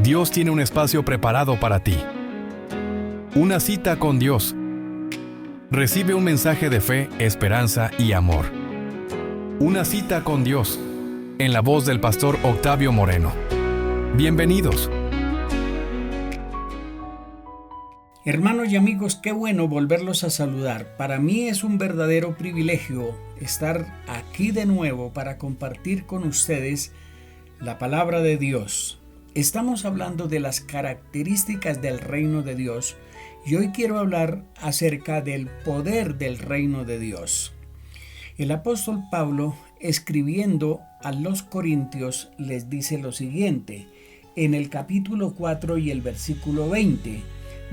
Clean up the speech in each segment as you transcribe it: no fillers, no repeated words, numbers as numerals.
Dios tiene un espacio preparado para ti. Una cita con Dios. Recibe un mensaje de fe, esperanza y amor. Una cita con Dios, en la voz del pastor Octavio Moreno. Bienvenidos. Hermanos y amigos, qué bueno volverlos a saludar. Para mí es un verdadero privilegio estar aquí de nuevo para compartir con ustedes la palabra de Dios. Estamos hablando de las características del reino de Dios y hoy quiero hablar acerca del poder del reino de Dios. El apóstol Pablo, escribiendo a los Corintios, les dice lo siguiente, en el capítulo 4 y el versículo 20,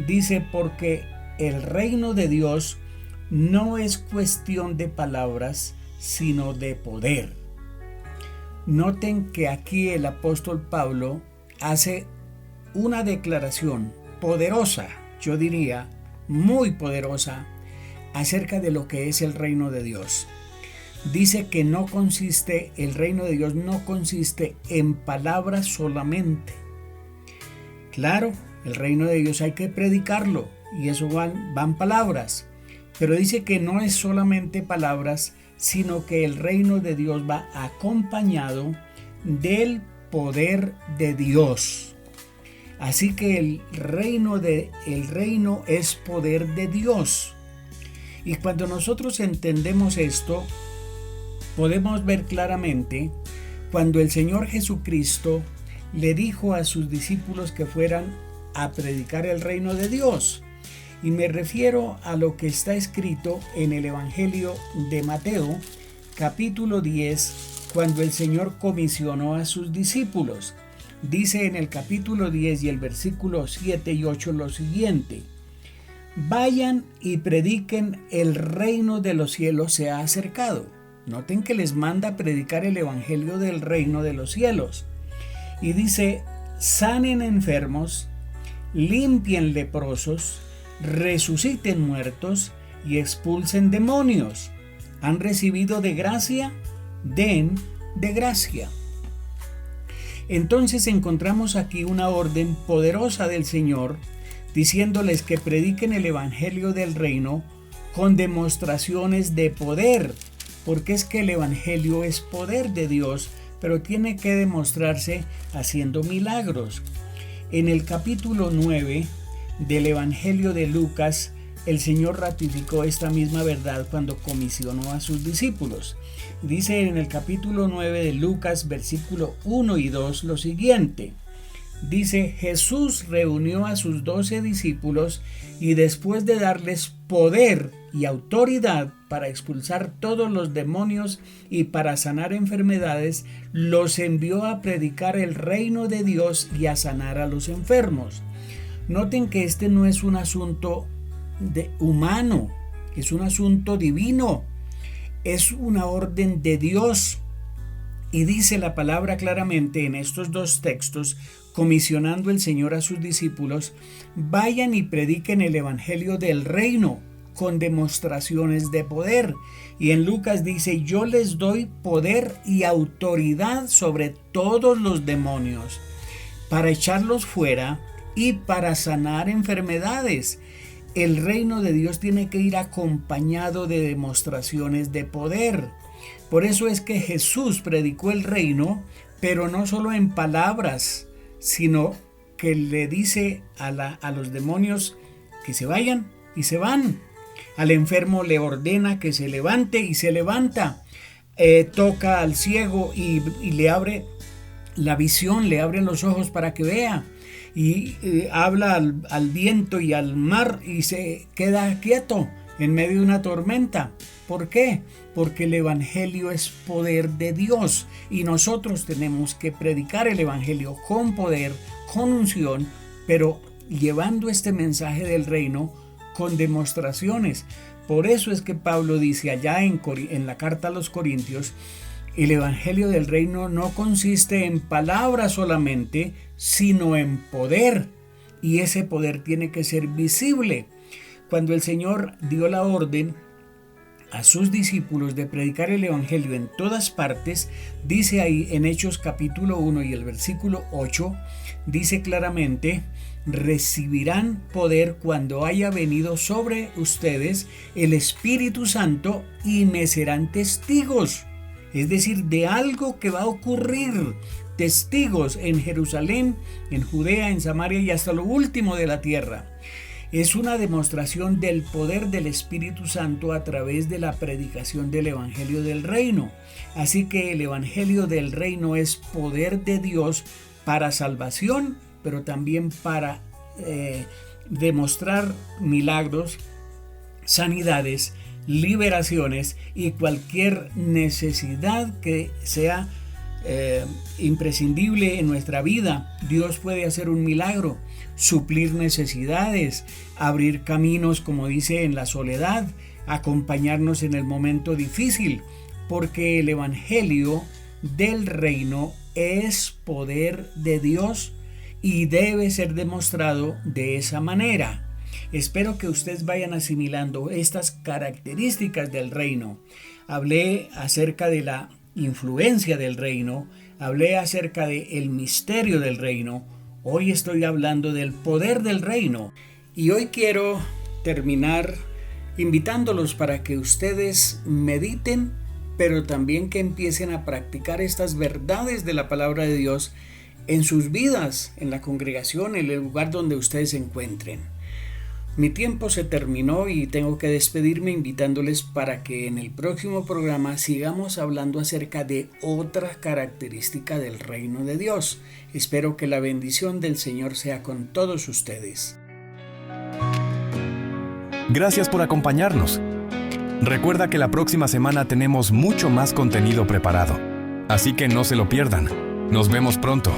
dice: porque el reino de Dios no es cuestión de palabras, sino de poder. Noten que aquí el apóstol Pablo hace una declaración poderosa, yo diría muy poderosa, acerca de lo que es el reino de Dios. Dice que el reino de Dios no consiste en palabras solamente. Claro, el reino de Dios hay que predicarlo y eso van palabras, pero dice que no es solamente palabras, sino que el reino de Dios va acompañado del poder de Dios. Así que el reino es poder de Dios. Y cuando nosotros entendemos esto, podemos ver claramente cuando el Señor Jesucristo le dijo a sus discípulos que fueran a predicar el reino de Dios. Y me refiero a lo que está escrito en el Evangelio de Mateo, capítulo 10, cuando el Señor comisionó a sus discípulos. Dice en el capítulo 10 y el versículo 7 y 8 lo siguiente: vayan y prediquen, el reino de los cielos se ha acercado. Noten que les manda a predicar el evangelio del reino de los cielos. Y dice: sanen enfermos, limpien leprosos, resuciten muertos y expulsen demonios. ¿Han recibido de gracia? Den de gracia. Entonces encontramos aquí una orden poderosa del Señor diciéndoles que prediquen el evangelio del reino con demostraciones de poder, porque es que el evangelio es poder de Dios, pero tiene que demostrarse haciendo milagros. En el capítulo 9 del evangelio de Lucas, el Señor ratificó esta misma verdad cuando comisionó a sus discípulos. Dice en el capítulo 9 de Lucas, versículo 1 y 2 lo siguiente. Dice: Jesús reunió a sus 12 discípulos y después de darles poder y autoridad para expulsar todos los demonios y para sanar enfermedades, los envió a predicar el reino de Dios y a sanar a los enfermos. Noten que este no es un asunto humano, es un asunto divino, es una orden de Dios. Y dice la palabra claramente en estos dos textos, comisionando el Señor a sus discípulos: vayan y prediquen el evangelio del reino con demostraciones de poder. Y en Lucas dice: yo les doy poder y autoridad sobre todos los demonios para echarlos fuera y para sanar enfermedades. El reino de Dios tiene que ir acompañado de demostraciones de poder. Por eso es que Jesús predicó el reino, pero no solo en palabras, sino que le dice a los demonios que se vayan y se van. Al enfermo le ordena que se levante y se levanta. Toca al ciego y le abre la visión, le abre los ojos para que vea. Y habla al viento y al mar y se queda quieto en medio de una tormenta. ¿Por qué? Porque el evangelio es poder de Dios y nosotros tenemos que predicar el evangelio con poder, con unción, pero llevando este mensaje del reino con demostraciones. Por eso es que Pablo dice allá en la carta a los Corintios: el evangelio del reino no consiste en palabras solamente, sino en poder. Y ese poder tiene que ser visible. Cuando el Señor dio la orden a sus discípulos de predicar el evangelio en todas partes, dice ahí en Hechos capítulo 1 y el versículo 8, dice claramente: recibirán poder cuando haya venido sobre ustedes el Espíritu Santo y me serán testigos. Es decir, de algo que va a ocurrir. Testigos en Jerusalén, en Judea, en Samaria y hasta lo último de la tierra. Es una demostración del poder del Espíritu Santo a través de la predicación del Evangelio del Reino. Así que el Evangelio del Reino es poder de Dios para salvación, pero también para demostrar milagros, sanidades, liberaciones y cualquier necesidad que sea imprescindible en nuestra vida. Dios puede hacer un milagro, suplir necesidades, abrir caminos, como dice, en la soledad, acompañarnos en el momento difícil, porque el Evangelio del Reino es poder de Dios y debe ser demostrado de esa manera. Espero que ustedes vayan asimilando estas características del reino. Hablé acerca de la influencia del reino, hablé acerca del misterio del reino. Hoy estoy hablando del poder del reino. Y hoy quiero terminar invitándolos para que ustedes mediten, pero también que empiecen a practicar estas verdades de la palabra de Dios en sus vidas, en la congregación, en el lugar donde ustedes se encuentren. Mi tiempo se terminó y tengo que despedirme invitándoles para que en el próximo programa sigamos hablando acerca de otra característica del reino de Dios. Espero que la bendición del Señor sea con todos ustedes. Gracias por acompañarnos. Recuerda que la próxima semana tenemos mucho más contenido preparado, así que no se lo pierdan. Nos vemos pronto.